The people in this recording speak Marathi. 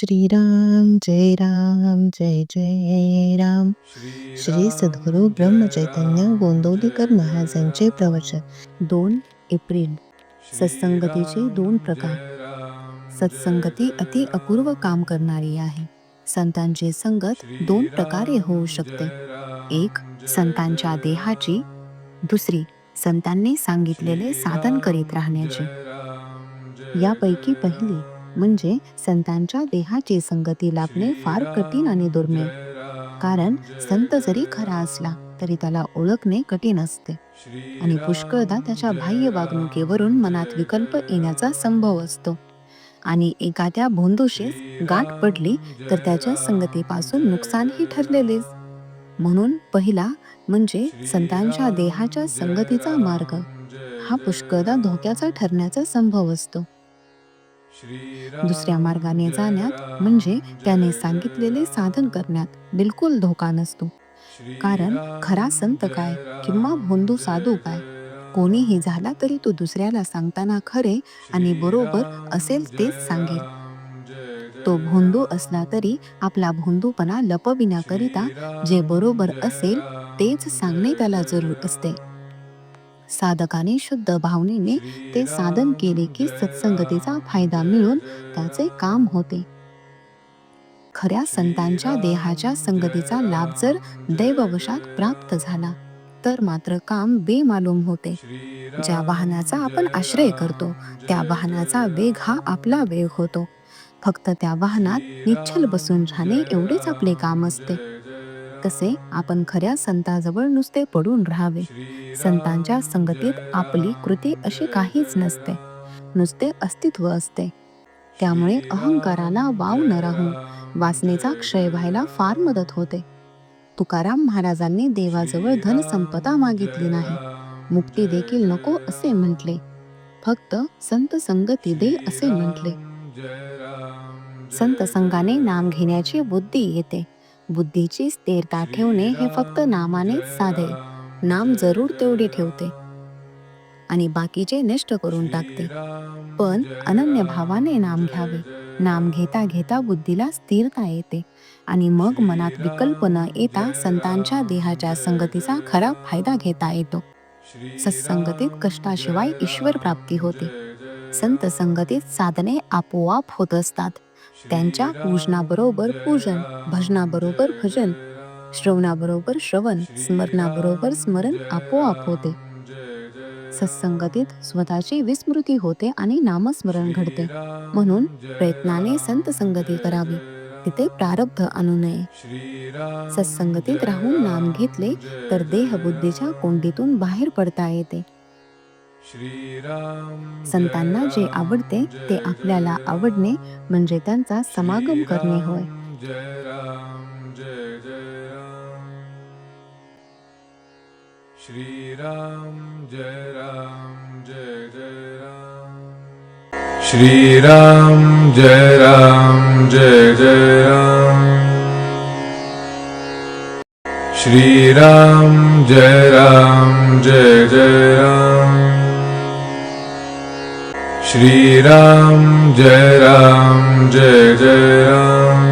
श्रीराम जय राम जय जय राम. श्री सद्गुरु ब्रह्मचैतन्य गोंदवलेकर महाराजांचे प्रवचन. 2 एप्रिल. सत्संगतीचे 2 प्रकार. सत्संगती अति अपूर्व काम करणारी आहे. संतांची संगत 2 प्रकारे होऊ शकते. एक, संतांच्या देहाची. दुसरी, संतांनी सांगितलेले साधन करीत राहण्याची. यापैकी पहिली म्हणजे संतांच्या देहाची संगती लाभणे फार कठीण आणि दुर्मिळ. कारण संत जरी खरा असला तरी त्याला ओळखणे कठीण असते आणि पुष्कळदा त्याच्या बाह्य वागणुकीवरून मनात विकल्प येण्याचा संभव असतो. आणि एखाद्या भोंदूशीच गाठ पडली तर त्याच्या संगतीपासून नुकसानही ठरलेलेच. म्हणून पहिला म्हणजे संतांच्या देहाच्या संगतीचा मार्ग हा पुष्कळदा धोक्याचा ठरण्याचा संभव असतो. दुसऱ्या मार्गाने जाण्यात म्हणजे त्याने सांगितलेले साधन करण्यात बिलकुल धोका नसतो. कारण खरा संत काय किंवा भोंदू साधू काय, कोणीही झाला तरी तो दुसऱ्याला सांगताना खरे आणि बरोबर असेल तेच सांगेल. तो भोंदू असला तरी आपला भोंदूपणा लपविण्याकरिता जे बरोबर असेल तेच सांगणे त्याला जरूर असते. साधकाने शुद्ध भावनेने ते साधन केले की सत्संगतीचा फायदा मिळून त्याचे काम होते. खऱ्या संतांच्या देहाच्या संगतीचा लाभ जर दैववशात प्राप्त झाला तर मात्र काम बेमालूम होते. ज्या वाहनाचा आपण आश्रय करतो त्या वाहनाचा वेग हा आपला वेग होतो. फक्त त्या वाहनात निश्चल बसून राहणे एवढेच आपले काम असते. तसे आपण खऱ्या संताजवळ नुसते पडून राहावे. संतांच्या संगतीत आपली कृती अशी काहीच नसते, नुसते अस्तित्व असते. त्यामुळे अहंकाराला वाव न राहून वासनेचा क्षय व्हायला फार मदत होते. तुकाराम महाराजांनी देवाजवळ धनसंपदा मागितली नाही, मुक्ती देखील नको असे म्हटले, फक्त संत संगती दे असे म्हटले. संत संगाने नाम घेण्याची बुद्धी येते. बुद्धीची स्थिरता ठेवणे हे फक्त नामानेच साधे. नाम जरूर तेवढे ठेवते आणि बाकीचे नष्ट करून टाकते. पण अनन्य भावाने नाम घ्यावे. नाम घेता घेता बुद्धीला स्थिरता येते आणि मग मनात विकल्प न येता संतांच्या देहाच्या संगतीचा खरा फायदा घेता येतो. सत्संगतीत कष्टाशिवाय ईश्वर प्राप्ती होते. संत संगतीत साधने आपोआप होत असतात. त्यांच्या पूजनाबरोबर पूजन, भजनाबरोबर भजन, श्रवणाबरोबर श्रवण, स्मरणाबरोबर स्मरण आपोआप होते. सत्संगतीत स्वतःची विस्मृती होते आणि नामस्मरण घडते. म्हणून प्रयत्नाने संत संगती करावी, तिथे प्रारब्ध आणू नये. सत्संगतीत राहून नाम घेतले तर देहबुद्धीच्या कोंडीतून बाहेर पडता येते. संतांना जे आवडते ते आपल्याला आवडणे म्हणजे त्यांचा समागम करणे होय. श्रीराम जय राम जय जय राम. श्रीराम जय राम जय जय राम. श्रीराम जय राम जय जय राम. श्रीराम जय राम जय जय राम.